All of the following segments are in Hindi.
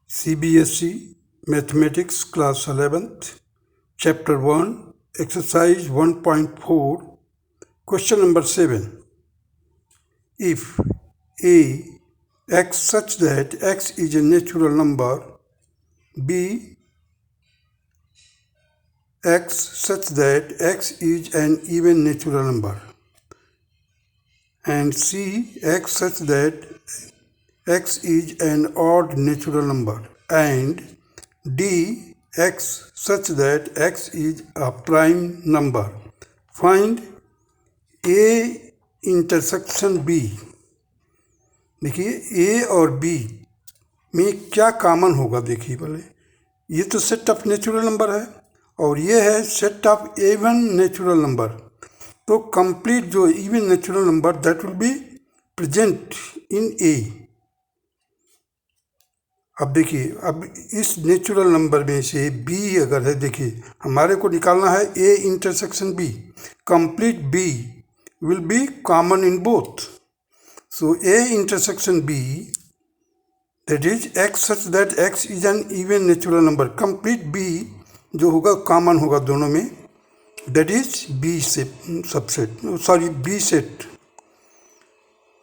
CBSE Mathematics Class 11th, Chapter 1, Exercise 1.4, Question number 7. If A. X such that X is a natural number, B. X such that X is an even natural number, and C. X such that X is an odd natural number, and D. X such that X is a prime number. Find A intersection B. देखिए A और B में क्या कॉमन होगा, देखिए पहले ये तो सेट ऑफ नेचुरल नंबर है और ये है set of even natural number. तो कंप्लीट जो even natural number that will be present in A। अब देखिए, अब इस नेचुरल नंबर में से B अगर है, देखिए हमारे को निकालना है A intersection B। Complete B will B common in both. So A intersection B, that is X such that X is an even natural number, complete B जो होगा कॉमन होगा दोनों में, that is B subset, sorry B set.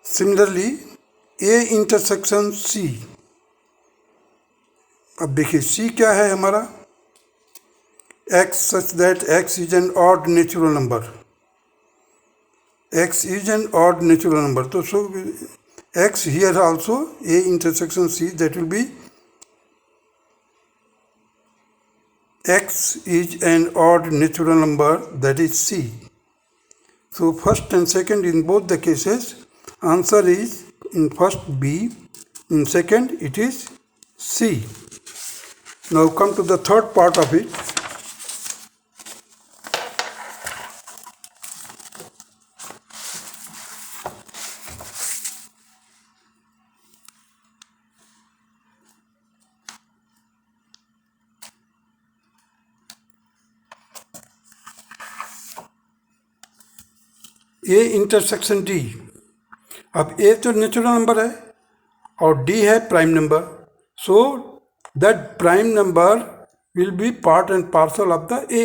Similarly A intersection C, अब देखिए C क्या है हमारा, X such that X is an odd natural number, X is an odd natural number. So X here also A intersection C, that will be X is an odd natural number, that is C. So first and second in both the cases, answer is in first B, in second it is C. Now come to the third part of it. A intersection D। अब A तो नेचुरल नंबर है और D है prime number, so that prime number will be part and parcel of the A,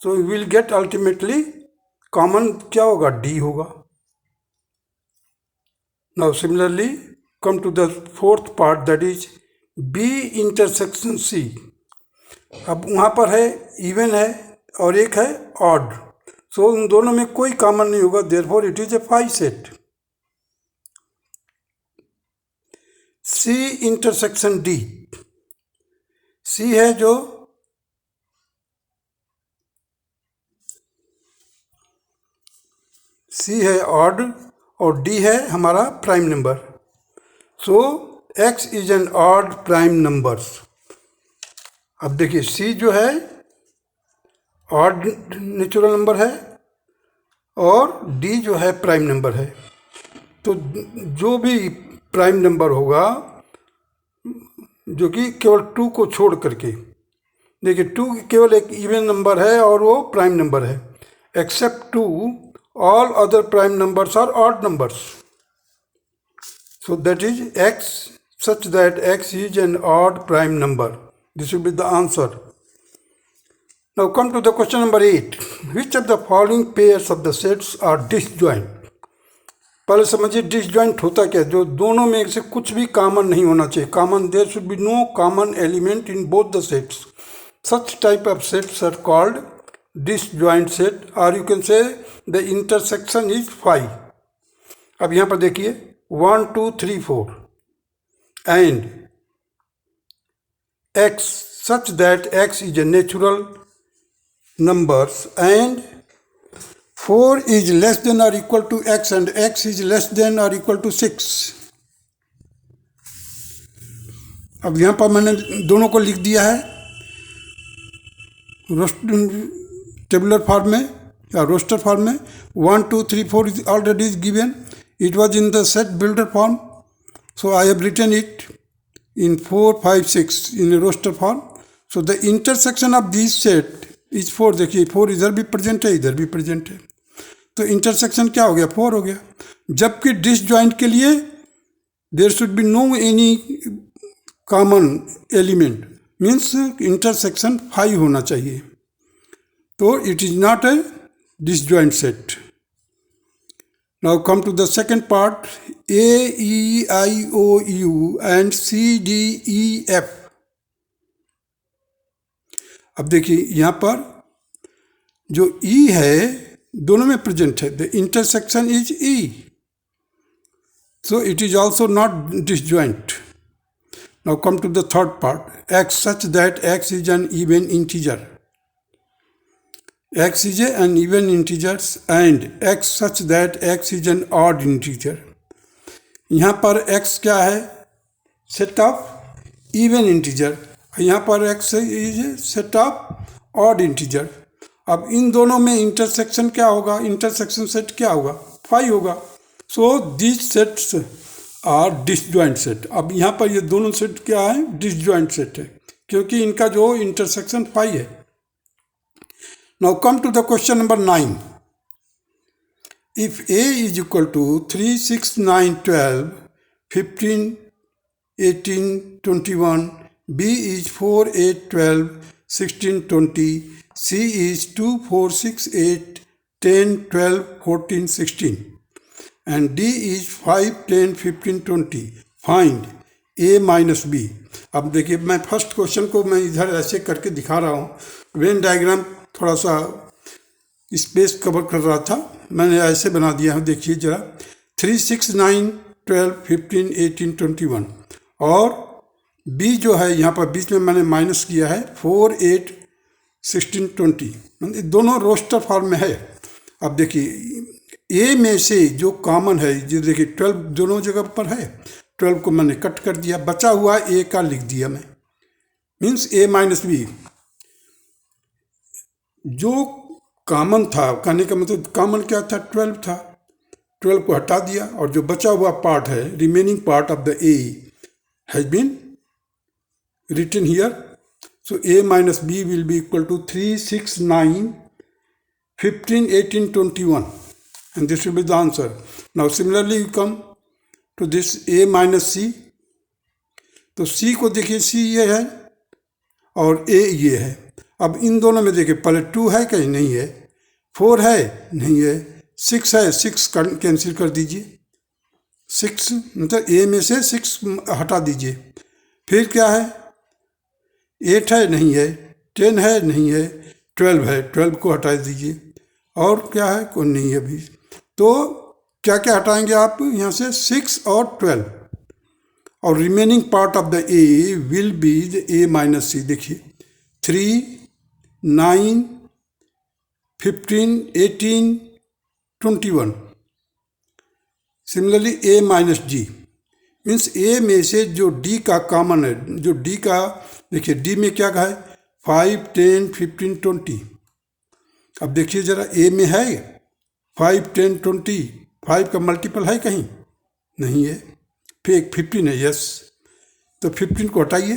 so you will get ultimately common क्या होगा, D होगा। Now similarly come to the fourth part, that is B intersection C। अब वहाँ पर है इवन है और एक है ऑड, सो उन दोनों में कोई कॉमन नहीं होगा, therefore it is a pi set. C intersection D, C है जो C है ऑड और D है हमारा prime number, so X is an odd prime number. अब देखिए C जो है ऑड नेचुरल नंबर है और D जो है प्राइम नंबर है, तो जो भी प्राइम नंबर होगा जो कि केवल 2 को छोड़ करके, देखिए 2 केवल एक इवन नंबर है और वो प्राइम नंबर है, एक्सेप्ट 2 all other prime numbers are odd numbers, so that is X such that X is an odd prime number. This will be the answer. Now come to the question number 8. Which of the following pairs of the sets are disjoint? पहले समझिए डिसजॉइंट होता क्या, जो दोनों में से कुछ भी कॉमन नहीं होना चाहिए, common, there should be no common element in both the sets. Such type of sets are called disjoint set, और you can say the intersection is 5। अब यहाँ पर देखिए 1 2 3 4 and X such that X is a natural numbers and 4 is less than or equal to X and X is less than or equal to 6। अब यहाँ पर मैंने दोनों को लिख दिया है टेबुलर फॉर्म में या रोस्टर फॉर्म में। 1 2 3 4 is already is given, it was in the set builder form, so I have written it in 4 5 6 in a roster form, so the intersection of these set is 4। देखिए 4 इधर भी प्रेजेंट है इधर भी प्रेजेंट है, तो इंटरसेक्शन क्या हो गया, 4 हो गया। जबकि डिसजॉइंट के लिए there should be no any common element means intersection 5 होना चाहिए, तो it is not a disjoint set. Now come to the second part. A, E, I, O, U and C, D, E, F. अब देखिए यहाँ पर जो E है दोनों में प्रेजेंट है. The intersection is E, so it is also not disjoint. Now come to the third part. X such that X is an even integer. X is an even integer and X such that X is an odd integer. यहाँ पर X क्या है? Set of even integer. यहाँ पर X is set of odd integer. अब इन दोनों में इंटरसेक्शन क्या होगा? इंटरसेक्शन सेट क्या होगा? 5 होगा. So this sets are disjoint set. अब यहाँ पर ये दोनों सेट क्या है? डिसजॉइंट सेट है, क्योंकि इनका जो इंटरसेक्शन 5 है. Now come to the question number 9. If A is equal to 3, 6, 9, 12, 15, 18, 21, B is 4, 8, 12, 16, 20, C is 2, 4, 6, 8, 10, 12, 14, 16, and D is 5, 10, 15, 20. Find A minus B. अब देखिए मैं फर्स्ट क्वेश्चन को मैं इधर ऐसे करके दिखा रहा हूँ. वेन डायग्राम थोड़ा सा स्पेस कवर कर रहा था, मैंने ऐसे बना दिया है. देखिए जरा 3, 6, 9, 12, 15, 18, 21 और B जो है यहाँ पर बीच में मैंने माइनस किया है 4, 8, 16, 20. दोनों रोस्टर फॉर्म में है. अब देखिए A में से जो कॉमन है, जो देखिए 12 दोनों जगह पर है, 12 को मैंने कट कर दिया, बचा हुआ A का लिख दिया मैं. Means A minus B. जो कॉमन था, कहने का मतलब कॉमन क्या था? 12 था. 12 को हटा दिया और जो बचा हुआ पार्ट है, remaining part of the A has been written here. So A minus B will be equal to 3, 6, 9, 15, 18, 21 and this will be the answer. Now similarly you come to this A minus C. तो C को देखिए, C ये है और A ये है. अब इन दोनों में देखिए पहले 2 है कहीं नहीं है, 4 है नहीं है, 6 है, 6 कैंसिल कर दीजिए. 6 मतलब A में से 6 हटा दीजिए. फिर क्या है? 8 है नहीं है, 10 है नहीं है, 12 है, 12 को हटा दीजिए. और क्या है? कोई नहीं है अभी. तो क्या क्या हटाएंगे आप यहाँ से? 6 और 12 और remaining part of the A will be the A minus C. देखिए 3, 9, 15, 18, 21. Similarly A minus D means A में से जो D का कॉमन है, जो D का देखिए D में क्या है? 5, 10, 15, 20. अब देखिए जरा A में है 5, 10, 20. 5 का मल्टीपल है कहीं? नहीं है. फिर 15 है. यस. तो 15 को हटाइए,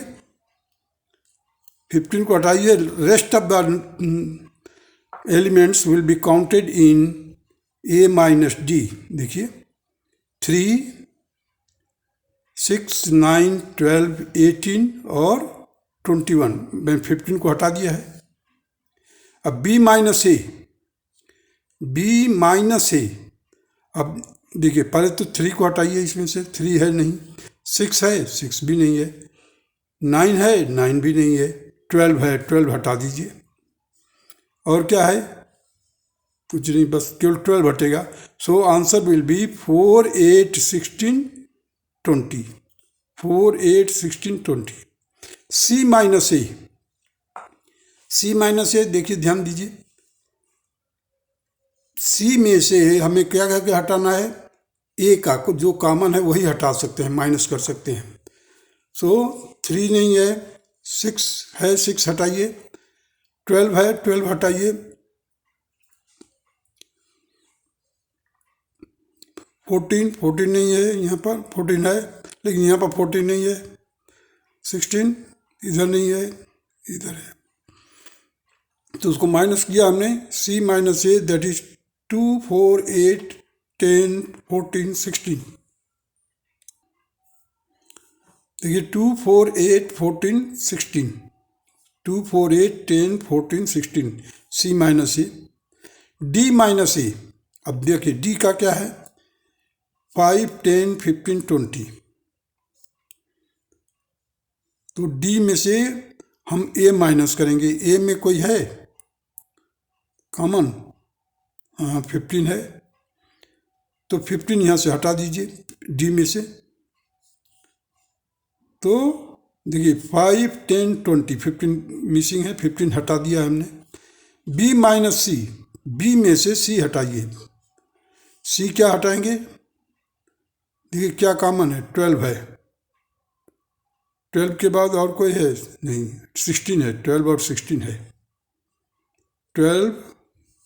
15 को हटाइए. Rest of the elements will be counted in A minus D. देखिए 3, 6, 9, 12, 18 और 21. मैं 15 को हटा दिया है. अब B minus A. B minus A. अब देखिए पहले तो 3 को हटाइए, इसमें से 3 है नहीं, 6 है, 6 भी नहीं है, 9 है, 9 भी नहीं है, 12 है, 12 हटा दीजिए. और क्या है? कुछ नहीं, बस केवल 12 हटेगा. So answer will be 4, 8, 16, 20. 4, 8, 16, 20. C minus A. C minus A देखिए, ध्यान दीजिए. C में से हमें क्या करके हटाना है? A का जो कॉमन है वही हटा सकते हैं, माइनस कर सकते हैं. सो 3 नहीं है, 6 है, 6 हटाइए. 12 है, 12 हटाइए. 14 नहीं है यहाँ पर, 14 है लेकिन यहाँ पर 14 नहीं है. 16 इधर नहीं है, इधर है, तो उसको माइनस किया हमने. C minus A that is 2, 4, 8, 10, 14, 16. देखिए 2, 4, 8, 14, 16, 2, 4, 8, 10, 14, 16, C माइनस ए, D माइनस ए। अब देखिए D का क्या है, 5, 10, 15, 20। तो D में से हम A माइनस करेंगे। A में कोई है कॉमन? हाँ 15 है, तो 15 यहाँ से हटा दीजिए D में से। तो देखिए 5, 10, 20, 15 मिसिंग है, 15 हटा दिया हमने। B माइनस सी, B में से C हटाइए। C क्या हटाएंगे? देखिए क्या कॉमन है, 12 है। 12 के बाद और कोई है नहीं, 16 है, 12 और 16 है। 12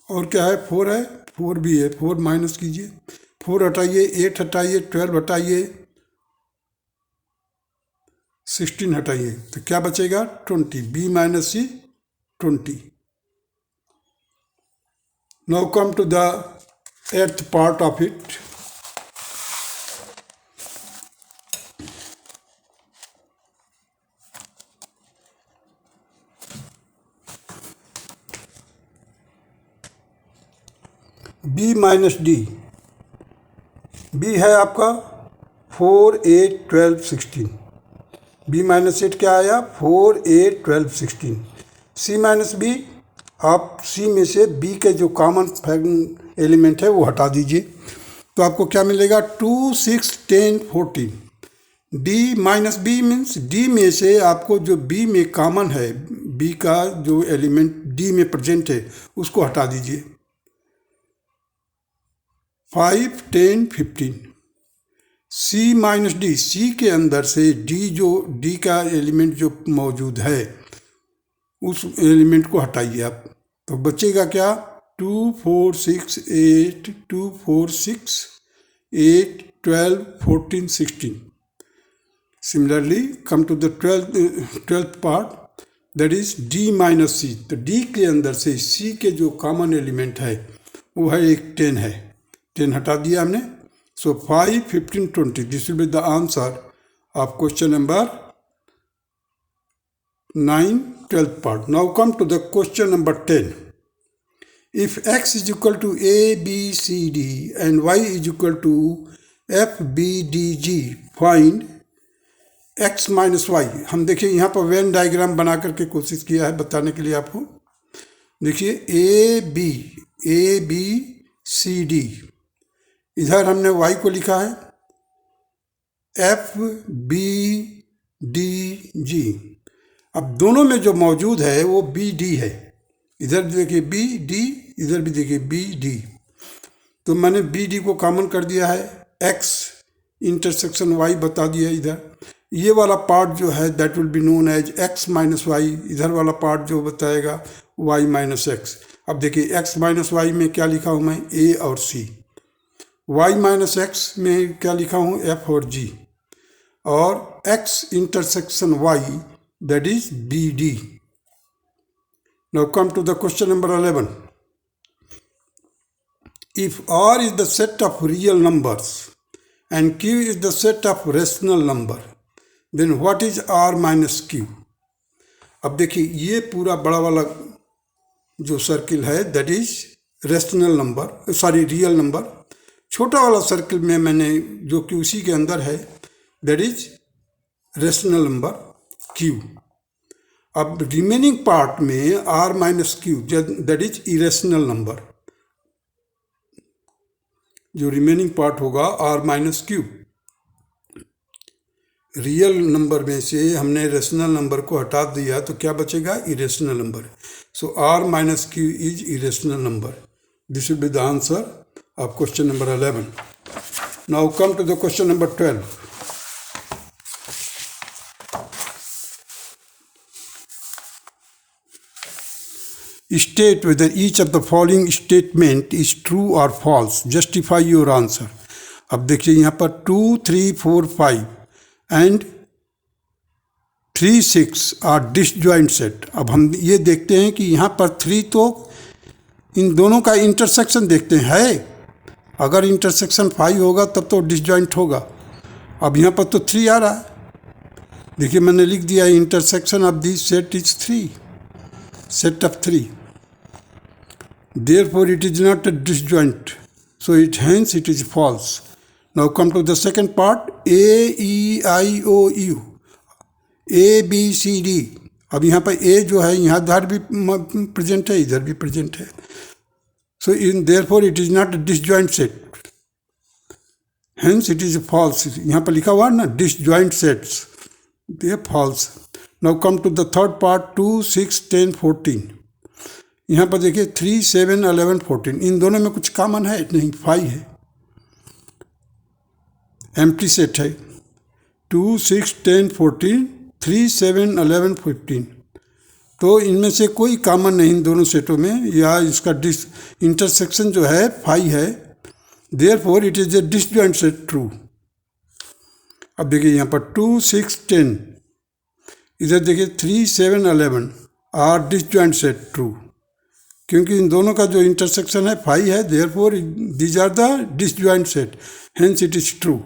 और क्या है, 4 है, 4 भी है, 4 माइनस कीजिए। 4 हटाइए, 8 हटाइए, 12 हटाइए, 16 हटाइए, तो क्या बचेगा, 20। B minus C 20। Now come to the 8th part of it. B minus D। B है आपका 4, 8, 12, 16। B माइनस 8 क्या आया, 4, 8, 12, 16। C माइनस B, आप C में से B के जो कॉमन एलिमेंट है वो हटा दीजिए, तो आपको क्या मिलेगा, 2, 6, 10, 14। D minus B means D में से आपको जो B में कॉमन है, B का जो एलिमेंट D में प्रेजेंट है उसको हटा दीजिए। 5, 10, 15। C माइनस D, C के अंदर से D का एलिमेंट जो मौजूद है उस एलिमेंट को हटाइए आप, तो बचेगा क्या, 2, 4, 6, 8, 2, 4, 6, 8, 12, 14, 16। Similarly, come to the 12th part, that is D minus C। तो D के अंदर से C के जो कॉमन एलिमेंट है वो है एक 10 है, 10 हटा दिया हमने। So 5, 15, 20, this will be the answer of question number 9, 12th part. Now come to the question number 10. If x is equal to a, b, c, d and y is equal to f, b, d, g, find x minus y। हम देखिए यहाँ पर वेन डायग्राम बना करके कोशिश किया है बताने के लिए आपको। देखिए ए बी सी डी, इधर हमने y को लिखा है f, b, d, g। अब दोनों में जो मौजूद है वो बी डी है, इधर भी देखिए बी डी, इधर भी देखिए बी डी। तो मैंने बी डी को कॉमन कर दिया है, x इंटरसेक्शन y बता दिया इधर। ये वाला पार्ट जो है that will be known as x minus Y, इधर वाला पार्ट जो बताएगा y माइनस एक्स। अब देखिए x माइनस वाई में क्या लिखा हूँ मैं, a और c। y माइनस एक्स में क्या लिखा हूँ, f और g। और x intersection y, that is BD. Now come to the question number 11. If R is the set of real numbers and Q is the set of rational number, then what is R minus Q? अब देखिए ये पूरा बड़ा वाला जो सर्किल है that is rational number, sorry real number. छोटा वाला सर्किल में मैंने जो कि उसी के अंदर है that is rational number Q। अब रिमेनिंग पार्ट में R minus Q that is irrational number, जो रिमेनिंग पार्ट होगा R minus Q. Real number में से हमने रेशनल नंबर को हटा दिया तो क्या बचेगा, irrational number. So R minus Q is irrational number. This will be the answer of question number 11। Now come to the question number 12। State whether each of the following statement is true or false. Justify your answer. अब देखिए यहाँ पर 2, 3, 4, 5 and 3, 6 are disjoint set। अब हम ये देखते हैं कि यहाँ पर 3 तो इन दोनों का इंटरसेक्शन देखते हैं है, अगर इंटरसेक्शन 5 होगा तब तो डिसजॉइंट होगा। अब यहाँ पर तो 3 आ रहा है, देखिए मैंने लिख दिया intersection of this set is 3, set of 3, therefore it is not a disjoint, so hence it is false. Now come to the second part, A E I O U, A B C D. अब यहाँ पर A जो है यहाँ इधर भी प्रेजेंट है, इधर भी प्रेजेंट है, so in therefore it is not a disjoint set, hence it is false. यहाँ पर लिखा हुआ है ना disjoint sets, they are false. Now come to the third part, 2, 6, 10, 14. यहाँ पर देखिए 3, 7, 11, 14, इन दोनों में कुछ कॉमन है नहीं, 5 है, एम्प्टी सेट है। 2, 6, 10, 14, 3, 7, 11, 15, तो इनमें से कोई कॉमन नहीं इन दोनों सेटों में, या इसका इंटरसेक्शन जो है 5 है, therefore it is a disjoint set true. अब देखिए यहाँ पर 2, 6, 10, इधर देखिए 3, 7, 11 आर डिसजॉइंट सेट ट्रू, क्योंकि इन दोनों का जो इंटरसेक्शन है 5 है, therefore these are the disjoint set, hence it is true.